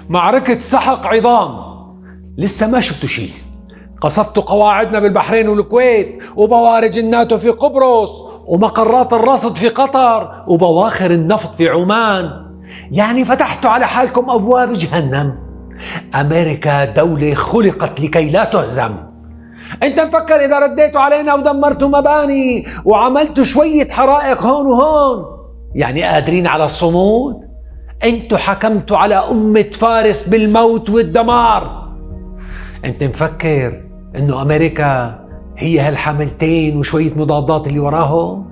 معركة سحق عظام. لسه ما شفتوا شيء. قصفتوا قواعدنا بالبحرين والكويت، وبوارج الناتو في قبرص، ومقرات الرصد في قطر، وبواخر النفط في عمان. يعني فتحتوا على حالكم أبواب جهنم. أمريكا دولة خلقت لكي لا تهزم. انت مفكر إذا رديتوا علينا ودمرتوا مباني وعملتوا شوية حرائق هون وهون يعني قادرين على الصمود؟ انتوا حكمتوا على أمة فارس بالموت والدمار. انت مفكر انه أمريكا هي هالحملتين وشوية مضادات اللي وراهم؟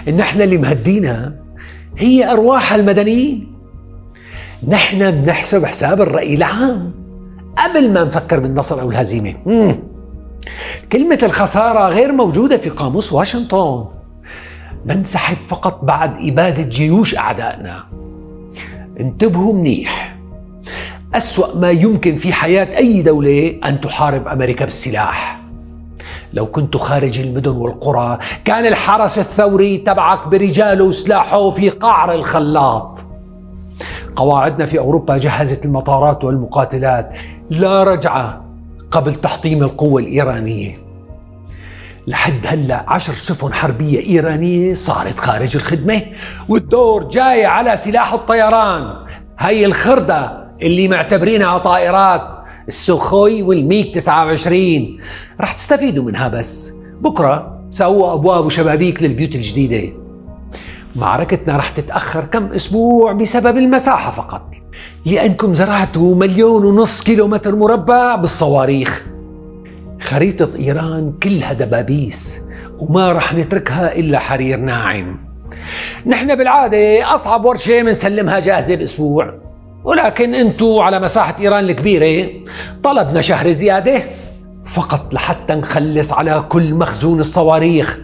ان احنا اللي مهدينا هي أرواح المدنيين. نحن بنحسب حساب الرأي العام قبل ما نفكر بالنصر أو الهزيمة. كلمة الخسارة غير موجودة في قاموس واشنطن. ننسحب فقط بعد إبادة جيوش أعدائنا. انتبهوا منيح، أسوأ ما يمكن في حياة أي دولة أن تحارب أمريكا بالسلاح. لو كنت خارج المدن والقرى كان الحرس الثوري تبعك برجاله وسلاحه في قعر الخلاط. قواعدنا في أوروبا جهزت المطارات والمقاتلات لا رجعة قبل تحطيم القوة الإيرانية. لحد هلأ 10 سفن حربية إيرانية صارت خارج الخدمة، والدور جاي على سلاح الطيران. هاي الخردة اللي معتبرينها طائرات السوخوي والميك 29 رح تستفيدوا منها، بس بكرة سووا أبواب وشبابيك للبيوت الجديدة. معركتنا رح تتأخر كم أسبوع بسبب المساحة فقط، لأنكم زرعتوا 1.5 مليون كيلومتر مربع بالصواريخ. خريطة إيران كلها دبابيس وما رح نتركها إلا حرير ناعم. نحن بالعادة أصعب ورشة منسلمها جاهزة بأسبوع، ولكن أنتوا على مساحة إيران الكبيرة طلبنا شهر زيادة فقط لحتى نخلص على كل مخزون الصواريخ.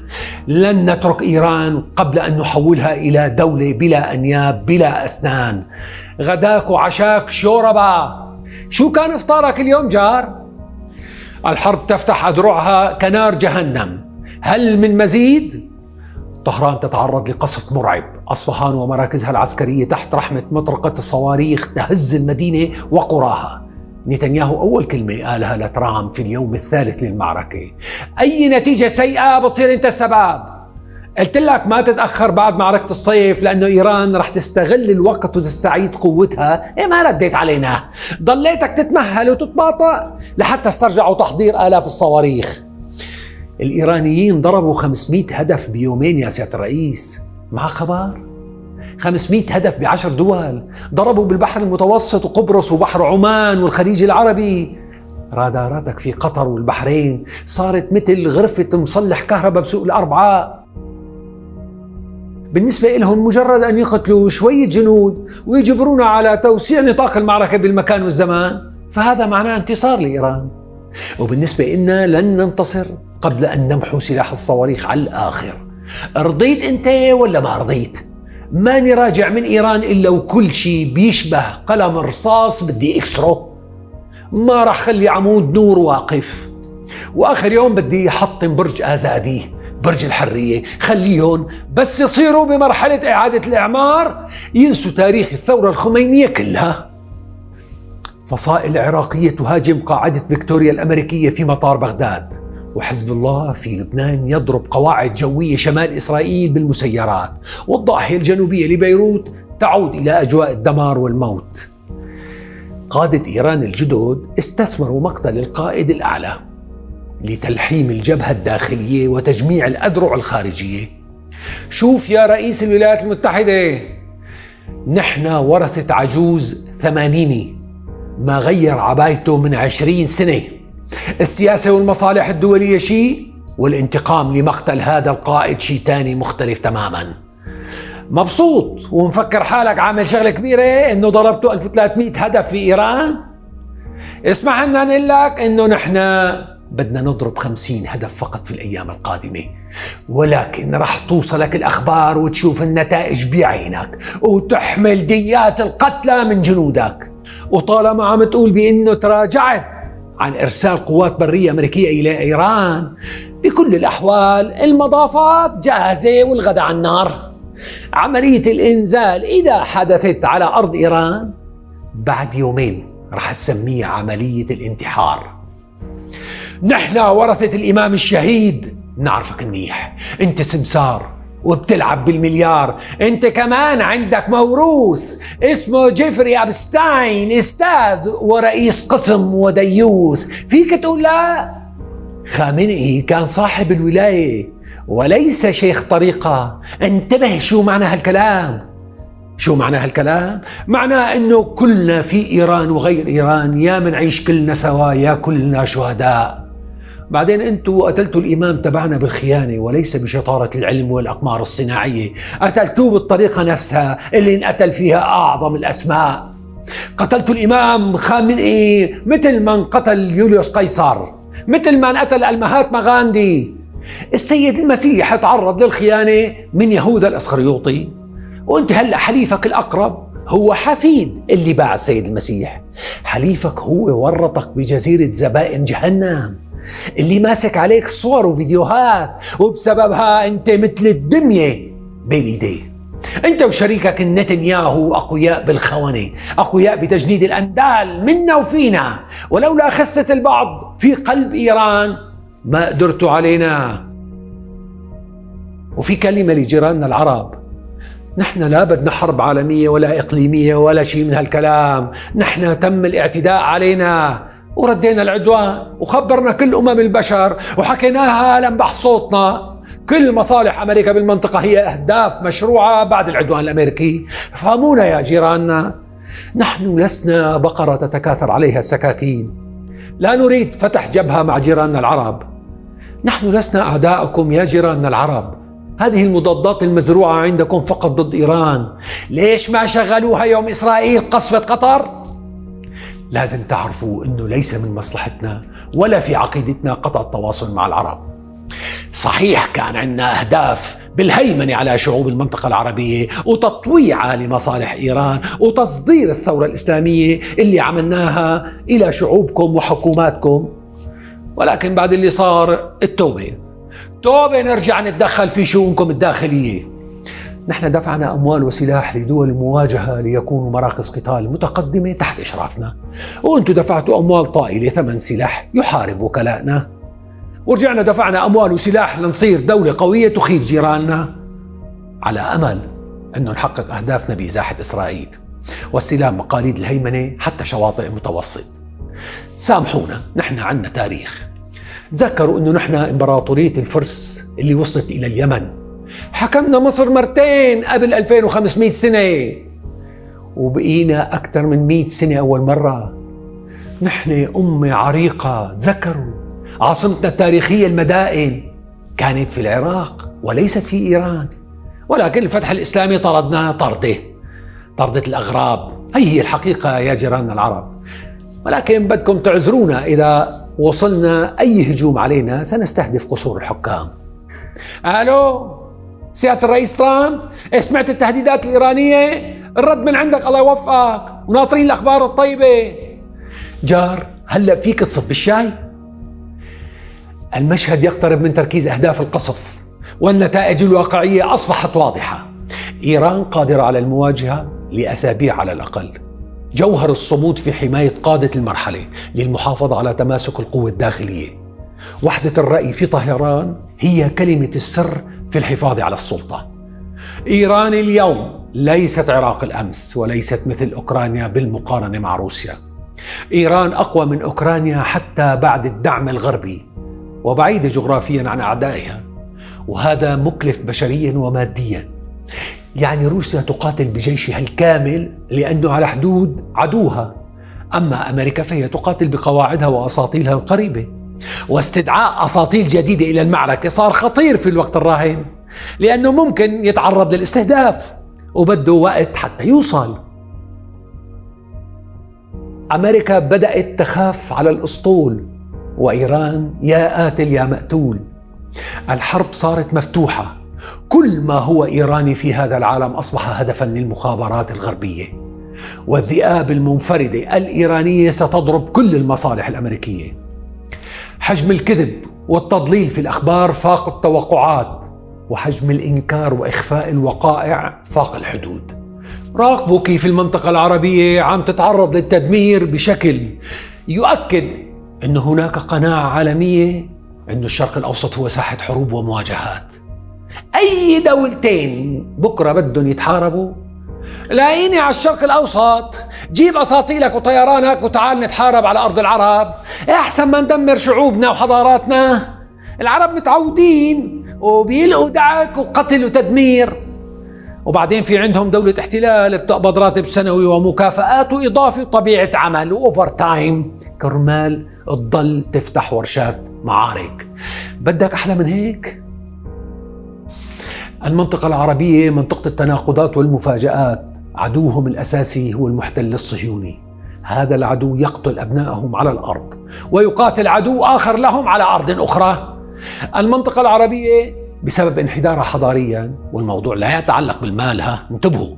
لن نترك إيران قبل أن نحولها إلى دولة بلا أنياب بلا أسنان. غداك وعشاك شوربة. شو كان إفطارك اليوم جار؟ الحرب تفتح أذرعها كنار جهنم. هل من مزيد؟ طهران تتعرض لقصف مرعب. أصفهان ومراكزها العسكرية تحت رحمة مطرقة الصواريخ تهز المدينة وقراها. نتنياهو أول كلمة قالها لترامب في اليوم الثالث للمعركة: أي نتيجة سيئة بتصير أنت السبب. قلت لك ما تتأخر بعد معركة الصيف، لأنه إيران رح تستغل الوقت وتستعيد قوتها. ما رديت علينا، ضليتك تتمهل وتتباطأ لحتى استرجعوا تحضير آلاف الصواريخ. الإيرانيين ضربوا 500 هدف بيومين يا سيادة الرئيس. مع خبر 500 هدف ب10 دول. ضربوا بالبحر المتوسط وقبرص وبحر عمان والخليج العربي. راداراتك في قطر والبحرين صارت مثل غرفة مصلح كهرباء بسوق الأربعاء. بالنسبة لهم مجرد أن يقتلوا شوية جنود ويجبرونا على توسيع نطاق المعركة بالمكان والزمان، فهذا معناه انتصار لإيران. وبالنسبة لنا لن ننتصر قبل أن نمحو سلاح الصواريخ على الآخر. رضيت أنت ولا ما رضيت؟ ما نراجع من إيران إلا وكل شيء بيشبه قلم رصاص بدي أكسره. ما رح خلي عمود نور واقف. وآخر يوم بدي أحطم برج آزادي، برج الحرية. خليهم بس يصيروا بمرحلة إعادة الإعمار ينسوا تاريخ الثورة الخمينية كلها. فصائل عراقية تهاجم قاعدة فيكتوريا الأمريكية في مطار بغداد، وحزب الله في لبنان يضرب قواعد جوية شمال إسرائيل بالمسيرات، والضاحية الجنوبية لبيروت تعود إلى أجواء الدمار والموت. قادة إيران الجدد استثمروا مقتل القائد الأعلى لتلحيم الجبهة الداخلية وتجميع الأذرع الخارجية. شوف يا رئيس الولايات المتحدة، نحن ورثة عجوز ثمانيني ما غير عبايته من 20 سنة. السياسة والمصالح الدولية شيء، والانتقام لمقتل هذا القائد شيء تاني مختلف تماما. مبسوط ومفكر حالك عامل شغلة كبيرة انه ضربتوا 1300 هدف في ايران؟ اسمح لنا نقول لك انه نحن بدنا نضرب 50 هدف فقط في الايام القادمة، ولكن رح توصلك الاخبار وتشوف النتائج بعينك وتحمل ديات القتلى من جنودك. وطالما عم تقول بانه تراجعت عن إرسال قوات برية أمريكية إلى إيران، بكل الأحوال المضافات جاهزة والغدا على النار. عملية الإنزال إذا حدثت على أرض إيران بعد يومين رح تسميه عملية الانتحار. نحن ورثة الإمام الشهيد نعرفك منيح، انت سمسار وبتلعب بالمليار، انت كمان عندك موروث اسمه جيفري أبستاين، استاذ ورئيس قسم وديوث، فيك تقول لا؟ خامنئي كان صاحب الولاية وليس شيخ طريقة. انتبه، شو معنى هالكلام؟ شو معنى هالكلام؟ معناه انه كلنا في ايران وغير ايران، يا منعيش كلنا سوا يا كلنا شهداء. بعدين انتوا قتلتوا الامام تبعنا بالخيانة وليس بشطارة العلم والاقمار الصناعية، قتلتوه بالطريقة نفسها اللي انقتل فيها اعظم الاسماء. قتلتوا الامام خامنئي مثل ما قتل يوليوس قيصر، مثل ما قتل المهاتما غاندي. السيد المسيح تعرض للخيانة من يهوذا الاسخريوطي، وانت هلا حليفك الاقرب هو حفيد اللي باع السيد المسيح. حليفك هو ورطك بجزيرة زبائن جهنم اللي ماسك عليك صور وفيديوهات، وبسببها انت مثل الدمية بين ايديه. انت وشريكك نتنياهو اقوياء بالخونة، اقوياء بتجنيد الاندال منا وفينا، ولولا خسة البعض في قلب ايران ما قدرتوا علينا. وفي كلمة لجيراننا العرب، نحن لا بدنا حرب عالمية ولا إقليمية ولا شيء من هالكلام، نحن تم الاعتداء علينا وردينا العدوان وخبرنا كل البشر وحكيناها لنبح صوتنا. كل مصالح أمريكا بالمنطقة هي أهداف مشروعة بعد العدوان الأمريكي. فهمونا يا جيراننا، نحن لسنا بقرة تتكاثر عليها السكاكين، لا نريد فتح جبهة مع جيراننا العرب. نحن لسنا أعداءكم يا جيراننا العرب، هذه المضادات المزروعة عندكم فقط ضد إيران. ليش ما شغلوها يوم إسرائيل قصفت قطر؟ لازم تعرفوا أنه ليس من مصلحتنا ولا في عقيدتنا قطع التواصل مع العرب. صحيح كان عندنا أهداف بالهيمنة على شعوب المنطقة العربية وتطويعها لمصالح إيران وتصدير الثورة الإسلامية اللي عملناها إلى شعوبكم وحكوماتكم، ولكن بعد اللي صار التوبة نرجع نتدخل في شؤونكم الداخلية. نحن دفعنا أموال وسلاح لدول المواجهة ليكونوا مراكز قتال متقدمة تحت إشرافنا، وأنتم دفعتوا أموال طائلة ثمن سلاح يحارب وكلائنا، ورجعنا دفعنا أموال وسلاح لنصير دولة قوية تخيف جيراننا على أمل أنه نحقق أهدافنا بإزاحة إسرائيل واستلام مقاليد الهيمنة حتى شواطئ المتوسط. سامحونا، نحن عنا تاريخ. تذكروا أنه نحن إمبراطورية الفرس اللي وصلت إلى اليمن، حكمنا مصر مرتين قبل 2500 سنة، وبقينا أكثر من 100 سنة أول مرة. نحن أمة عريقة. تذكروا عاصمتنا التاريخية المدائن كانت في العراق وليست في إيران، ولكن الفتح الإسلامي طردنا طردة الأغراب. هي الحقيقة يا جيراننا العرب، ولكن بدكم تعذرونا إذا وصلنا أي هجوم علينا سنستهدف قصور الحكام. ألو سيادة الرئيس ترامب، سمعت التهديدات الإيرانية؟ الرد من عندك الله يوفقك، وناطرين الأخبار الطيبة. جار، هلأ فيك تصب الشاي؟ المشهد يقترب من تركيز أهداف القصف، والنتائج الواقعية أصبحت واضحة. إيران قادرة على المواجهة لأسابيع على الأقل. جوهر الصمود في حماية قادة المرحلة للمحافظة على تماسك القوة الداخلية. وحدة الرأي في طهران هي كلمة السر في الحفاظ على السلطة. إيران اليوم ليست عراق الأمس، وليست مثل أوكرانيا بالمقارنة مع روسيا. إيران أقوى من أوكرانيا حتى بعد الدعم الغربي، وبعيدة جغرافيا عن أعدائها، وهذا مكلف بشريا وماديا. يعني روسيا تقاتل بجيشها الكامل لأنه على حدود عدوها، أما أمريكا فهي تقاتل بقواعدها وأساطيلها القريبة. واستدعاء أساطيل جديدة إلى المعركة صار خطير في الوقت الراهن، لأنه ممكن يتعرض للاستهداف وبده وقت حتى يوصل. أمريكا بدأت تخاف على الأسطول، وإيران يا قاتل يا مقتول. الحرب صارت مفتوحة، كل ما هو إيراني في هذا العالم أصبح هدفاً للمخابرات الغربية، والذئاب المنفردة الإيرانية ستضرب كل المصالح الأمريكية. حجم الكذب والتضليل في الأخبار فاق التوقعات، وحجم الإنكار وإخفاء الوقائع فاق الحدود. راقبوا كيف المنطقة العربية عم تتعرض للتدمير بشكل يؤكد أن هناك قناعة عالمية أن الشرق الأوسط هو ساحة حروب ومواجهات. أي دولتين بكرة بدهم يتحاربوا، لاقيني على الشرق الأوسط، جيب أساطيلك وطيرانك وتعال نتحارب على أرض العرب، أحسن ما ندمر شعوبنا وحضاراتنا. العرب متعودين وبيلقوا دعك وقتل وتدمير، وبعدين في عندهم دولة احتلال بتقبض راتب سنوي ومكافآت وإضافي وطبيعة عمل وأوفر تايم كرمال تضل تفتح ورشات معارك. بدك أحلى من هيك؟ المنطقة العربية منطقة التناقضات والمفاجآت، عدوهم الأساسي هو المحتل الصهيوني. هذا العدو يقتل أبنائهم على الأرض ويقاتل عدو آخر لهم على أرض أخرى. المنطقة العربية بسبب انحدارها حضاريا، والموضوع لا يتعلق بالمال، انتبهوا،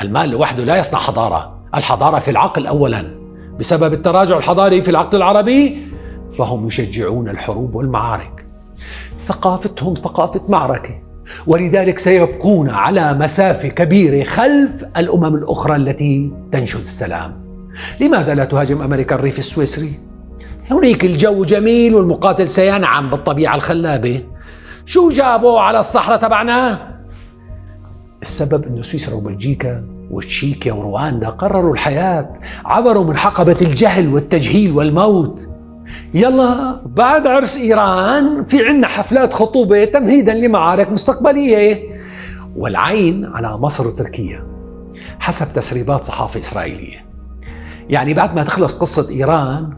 المال لوحده لا يصنع حضارة، الحضارة في العقل أولا. بسبب التراجع الحضاري في العقل العربي فهم يشجعون الحروب والمعارك، ثقافتهم ثقافة معركة، ولذلك سيبقون على مسافة كبيرة خلف الأمم الأخرى التي تنشد السلام. لماذا لا تهاجم أمريكا الريف السويسري؟ هناك الجو جميل والمقاتل سينعم بالطبيعة الخلابة. شو جابوا على الصحراء تبعنا؟ السبب أن سويسرا وبلجيكا وتشيكيا ورواندا قرروا الحياة، عبروا من حقبة الجهل والتجهيل والموت. يلا بعد عرس إيران في عنا حفلات خطوبة تمهيدا لمعارك مستقبلية. والعين على مصر وتركيا حسب تسريبات صحافة إسرائيلية. يعني بعد ما تخلص قصة إيران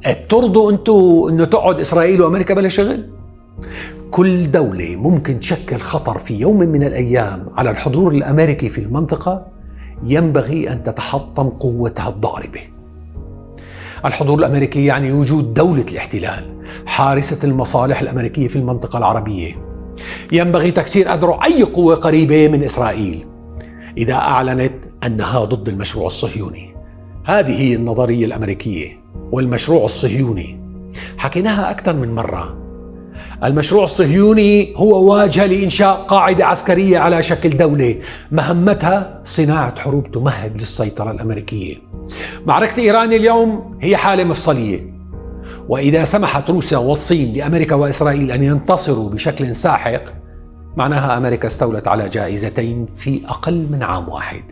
بترضوا أنتوا أنه تقعد إسرائيل وأمريكا بلا شغل؟ كل دولة ممكن تشكل خطر في يوم من الأيام على الحضور الأمريكي في المنطقة ينبغي أن تتحطم قوتها الضاربة. الحضور الأمريكي يعني وجود دولة الاحتلال حارسة المصالح الأمريكية في المنطقة العربية. ينبغي تكسير أذرع أي قوة قريبة من إسرائيل إذا أعلنت أنها ضد المشروع الصهيوني. هذه هي النظرية الأمريكية والمشروع الصهيوني، حكيناها أكثر من مرة. المشروع الصهيوني هو واجهة لإنشاء قاعدة عسكرية على شكل دولة مهمتها صناعة حروب تمهد للسيطرة الأمريكية. معركة إيران اليوم هي حالة مفصلية، وإذا سمحت روسيا والصين لأمريكا وإسرائيل أن ينتصروا بشكل ساحق معناها أمريكا استولت على جائزتين في أقل من عام واحد.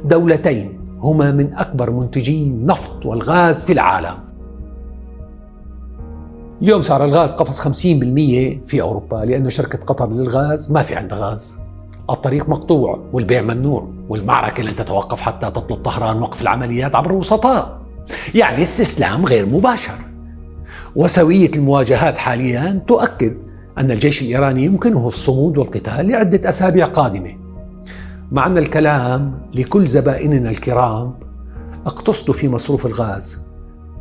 دولتين هما من أكبر منتجي النفط والغاز في العالم. اليوم صار الغاز قفز 50% في أوروبا لأنه شركة قطر للغاز ما في عندها غاز، الطريق مقطوع والبيع ممنوع، والمعركة لن تتوقف حتى تطلب طهران وقف العمليات عبر الوسطاء. يعني استسلام غير مباشر. وسوية المواجهات حاليا تؤكد أن الجيش الإيراني يمكنه الصمود والقتال لعدة أسابيع قادمة. مع أن الكلام لكل زبائننا الكرام اقتصدوا في مصروف الغاز.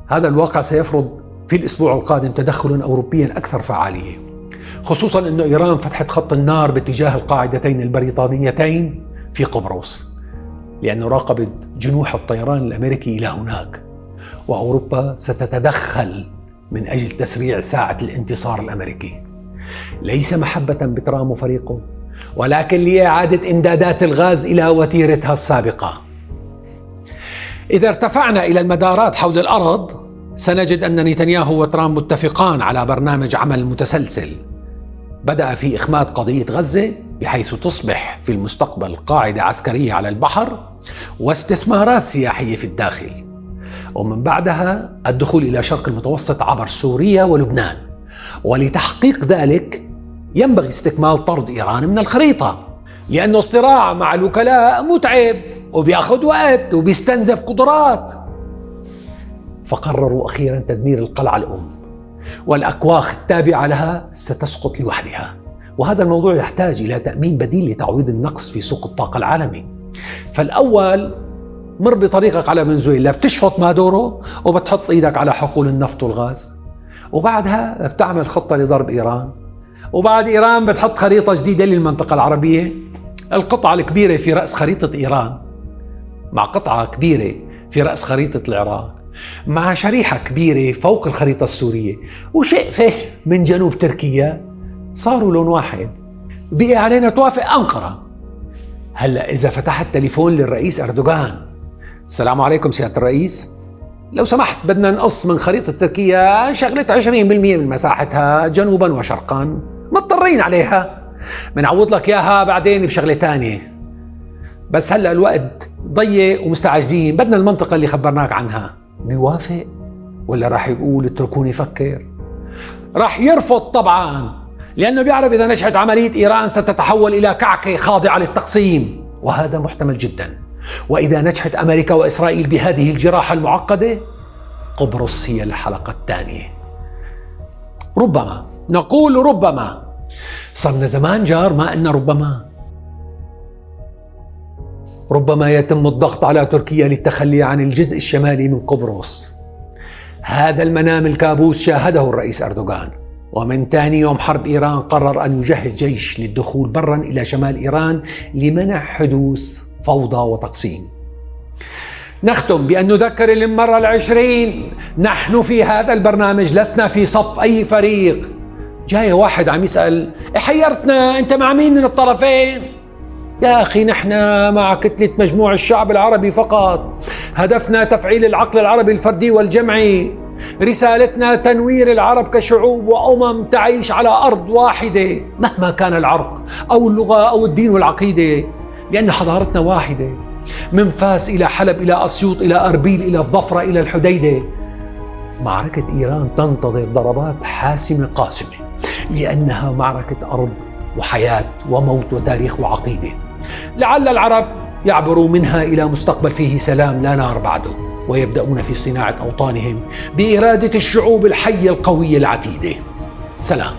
هذا الواقع سيفرض في الأسبوع القادم تدخلا أوروبيا أكثر فعالية، خصوصا أن إيران فتحت خط النار باتجاه القاعدتين البريطانيتين في قبرص لأنه راقبت جنوح الطيران الأمريكي إلى هناك، وأوروبا ستتدخل من أجل تسريع ساعة الانتصار الأمريكي، ليس محبة بترامب وفريقه ولكن لإعادة إمدادات الغاز إلى وتيرتها السابقة. إذا ارتفعنا إلى المدارات حول الأرض سنجد أن نتنياهو وترامب متفقان على برنامج عمل متسلسل بدأ في إخماد قضية غزة بحيث تصبح في المستقبل قاعدة عسكرية على البحر واستثمارات سياحية في الداخل، ومن بعدها الدخول إلى شرق المتوسط عبر سوريا ولبنان. ولتحقيق ذلك ينبغي استكمال طرد إيران من الخريطة، لأنه الصراع مع الوكلاء متعب وبياخد وقت وبيستنزف قدرات. فقرروا أخيرا تدمير القلعة الأم، والأكواخ التابعة لها ستسقط لوحدها، وهذا الموضوع يحتاج إلى تأمين بديل لتعويض النقص في سوق الطاقة العالمي. فالأول مر بطريقك على فنزويلا، بتشفط مادورو وبتحط إيدك على حقول النفط والغاز، وبعدها بتعمل خطة لضرب إيران، وبعد إيران بتحط خريطة جديدة للمنطقة العربية. القطعة الكبيرة في رأس خريطة إيران مع قطعة كبيرة في رأس خريطة العراق مع شريحة كبيرة فوق الخريطة السورية وشقفة من جنوب تركيا صاروا لون واحد. بقي علينا توافق أنقرة هلأ إذا فتحت تليفون للرئيس أردوغان: السلام عليكم سيادة الرئيس، لو سمحت بدنا نقص من خريطة تركيا شغلة 20% من مساحتها جنوبا وشرقا، مضطرين عليها، بنعوض لك إياها بعدين بشغلة تانية، بس هلأ الوقت ضيق ومستعجلين، بدنا المنطقة اللي خبرناك عنها. بيوافق ولا راح يقول اتركوني فكر؟ راح يرفض طبعا، لأنه بيعرف إذا نجحت عملية إيران ستتحول إلى كعكة خاضعة للتقسيم، وهذا محتمل جدا. وإذا نجحت أمريكا وإسرائيل بهذه الجراحة المعقدة، قبرص هي الحلقة الثانية. ربما، نقول ربما، صرنا زمان جار ما قلنا ربما يتم الضغط على تركيا للتخلي عن الجزء الشمالي من قبرص. هذا المنام الكابوس شاهده الرئيس أردوغان، ومن ثاني يوم حرب إيران قرر أن يجهز جيش للدخول برا إلى شمال إيران لمنع حدوث فوضى وتقسيم. نختم بأن نذكر للمرة 20 نحن في هذا البرنامج لسنا في صف أي فريق. جاي واحد عم يسأل: حيرتنا أنت مع مين من الطرفين؟ يا أخي نحن مع كتلة مجموع الشعب العربي فقط، هدفنا تفعيل العقل العربي الفردي والجمعي، رسالتنا تنوير العرب كشعوب وأمم تعيش على أرض واحدة مهما كان العرق أو اللغة أو الدين والعقيدة، لأن حضارتنا واحدة، من فاس إلى حلب إلى أسيوط إلى أربيل إلى الظفرة إلى الحديدة. معركة إيران تنتظر ضربات حاسمة قاسمة، لأنها معركة أرض وحياة وموت وتاريخ وعقيدة. لعل العرب يعبروا منها إلى مستقبل فيه سلام لا نار بعده، ويبدأون في صناعة أوطانهم بإرادة الشعوب الحية القوية العتيدة. سلام.